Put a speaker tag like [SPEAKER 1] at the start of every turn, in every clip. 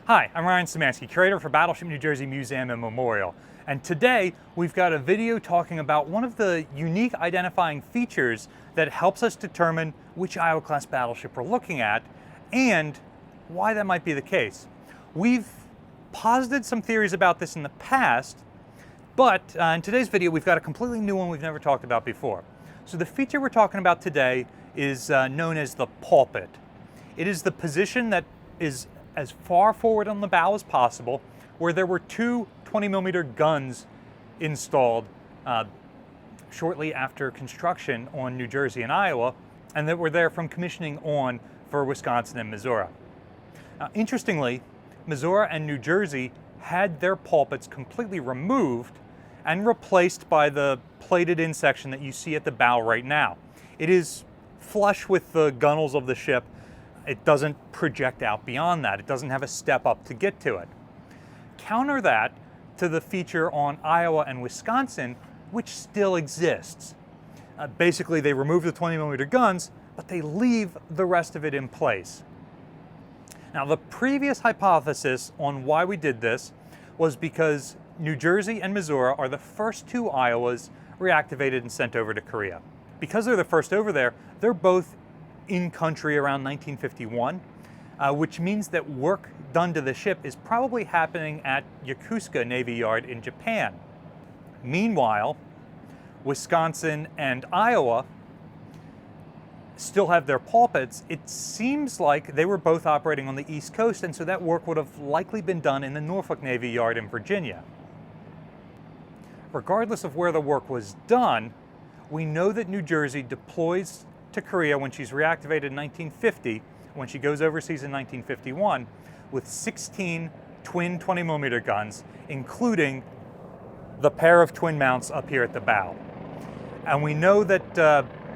[SPEAKER 1] Hi, I'm Ryan Szymanski, curator for Battleship New Jersey Museum and Memorial. And today we've got a video talking about one of the unique identifying features that helps us determine which Iowa-class battleship we're looking at and why that might be the case. We've posited some theories about this in the past, but in today's video we've got a completely new one we've never talked about before. So the feature we're talking about today is known as the pulpit. It is the position that is as far forward on the bow as possible, where there were two 20mm guns installed shortly after construction on New Jersey and Iowa, and that were there from commissioning on for Wisconsin and Missouri. Now, interestingly, Missouri and New Jersey had their pulpits completely removed and replaced by the plated-in section that you see at the bow right now. It is flush with the gunnels of the ship. It doesn't project out beyond that. It doesn't have a step up to get to it. Counter that to the feature on Iowa and Wisconsin, which still exists. Basically, they remove the 20mm guns, but they leave the rest of it in place. Now, the previous hypothesis on why we did this was because New Jersey and Missouri are the first two Iowas reactivated and sent over to Korea. Because they're the first over there, they're both in country around 1951, which means that work done to the ship is probably happening at Yokosuka Navy Yard in Japan. Meanwhile, Wisconsin and Iowa still have their pulpits. It seems like they were both operating on the East Coast, and so that work would have likely been done in the Norfolk Navy Yard in Virginia. Regardless of where the work was done, we know that New Jersey deploys to Korea when she's reactivated in 1950, when she goes overseas in 1951, with 16 twin 20mm guns, including the pair of twin mounts up here at the bow. And we know that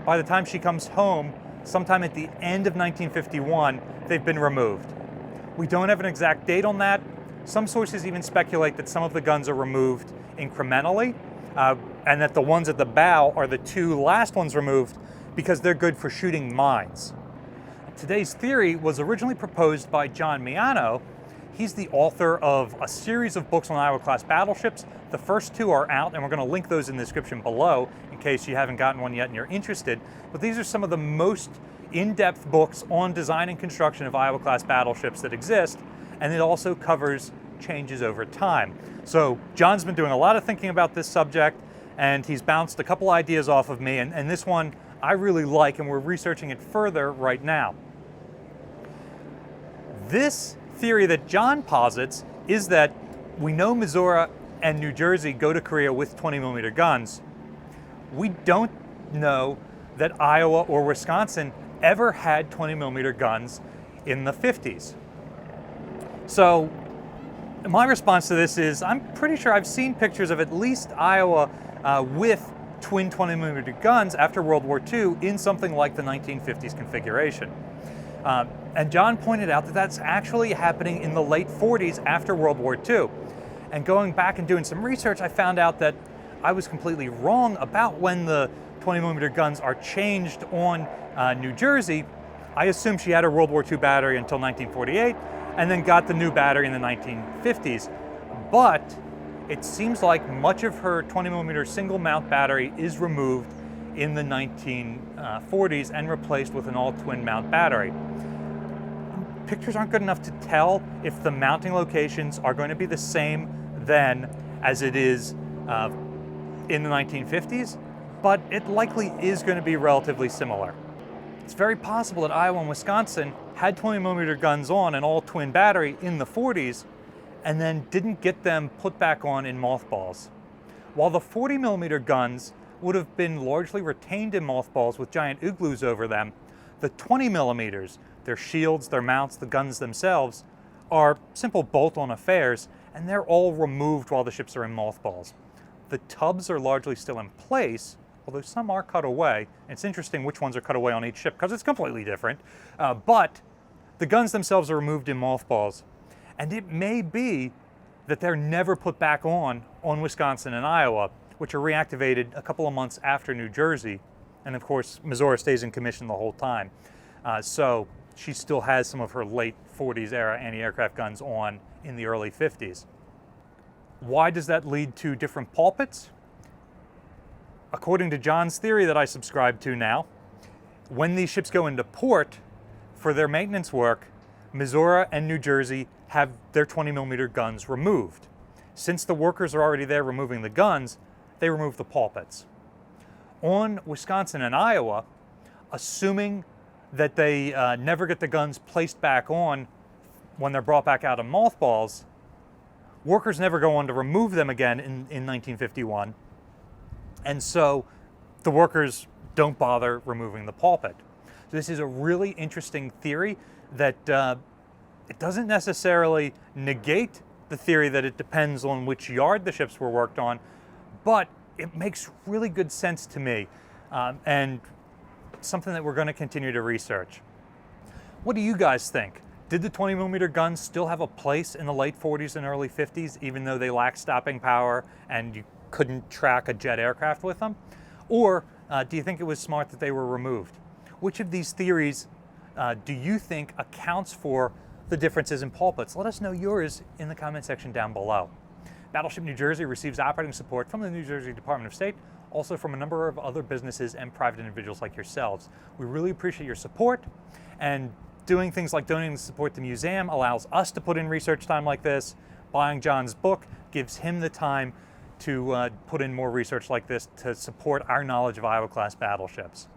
[SPEAKER 1] by the time she comes home, sometime at the end of 1951, they've been removed. We don't have an exact date on that. Some sources even speculate that some of the guns are removed incrementally, and that the ones at the bow are the two last ones removed because they're good for shooting mines. Today's theory was originally proposed by John Miano. He's the author of a series of books on Iowa-class battleships. The first two are out, and we're going to link those in the description below in case you haven't gotten one yet and you're interested. But these are some of the most in-depth books on design and construction of Iowa-class battleships that exist, and it also covers changes over time. So John's been doing a lot of thinking about this subject, and he's bounced a couple ideas off of me, and this one I really like, and we're researching it further right now. This theory that John posits is that we know Missouri and New Jersey go to Korea with 20mm guns. We don't know that Iowa or Wisconsin ever had 20mm guns in the 50s. So my response to this is I'm pretty sure I've seen pictures of at least Iowa with twin 20mm guns after World War II in something like the 1950s configuration. And John pointed out that that's actually happening in the late 40s after World War II. And going back and doing some research, I found out that I was completely wrong about when the 20mm guns are changed on New Jersey. I assumed she had her World War II battery until 1948 and then got the new battery in the 1950s. But it seems like much of her 20mm single mount battery is removed in the 1940s and replaced with an all twin mount battery. Pictures aren't good enough to tell if the mounting locations are going to be the same then as it is in the 1950s, but it likely is going to be relatively similar. It's very possible that Iowa and Wisconsin had 20mm guns on an all twin battery in the 40s and then didn't get them put back on in mothballs. While the 40mm guns would have been largely retained in mothballs with giant igloos over them, the 20mm, their shields, their mounts, the guns themselves, are simple bolt-on affairs, and they're all removed while the ships are in mothballs. The tubs are largely still in place, although some are cut away. It's interesting which ones are cut away on each ship because it's completely different. But the guns themselves are removed in mothballs. And it may be that they're never put back on Wisconsin and Iowa, which are reactivated a couple of months after New Jersey. And of course, Missouri stays in commission the whole time. So she still has some of her late 40s era anti-aircraft guns on in the early 50s. Why does that lead to different pulpits? According to John's theory that I subscribe to now, when these ships go into port for their maintenance work, Missouri and New Jersey have their 20mm guns removed. Since the workers are already there removing the guns, they remove the pulpits. On Wisconsin and Iowa, assuming that they never get the guns placed back on when they're brought back out of mothballs, workers never go on to remove them again in 1951. And so the workers don't bother removing the pulpit. So this is a really interesting theory that it doesn't necessarily negate the theory that it depends on which yard the ships were worked on, but it makes really good sense to me, and something that we're going to continue to research. What do you guys think? Did the 20mm guns still have a place in the late 40s and early 50s, even though they lacked stopping power and you couldn't track a jet aircraft with them? Or do you think it was smart that they were removed? Which of these theories do you think accounts for the differences in pulpits? Let us know yours in the comment section down below. Battleship New Jersey receives operating support from the New Jersey Department of State, also from a number of other businesses and private individuals like yourselves. We really appreciate your support, and doing things like donating to support the museum allows us to put in research time like this. Buying John's book gives him the time to put in more research like this to support our knowledge of Iowa-class battleships.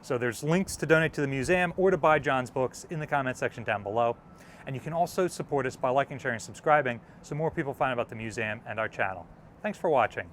[SPEAKER 1] So there's links to donate to the museum or to buy John's books in the comment section down below. And you can also support us by liking, sharing, and subscribing so more people find out about the museum and our channel. Thanks for watching.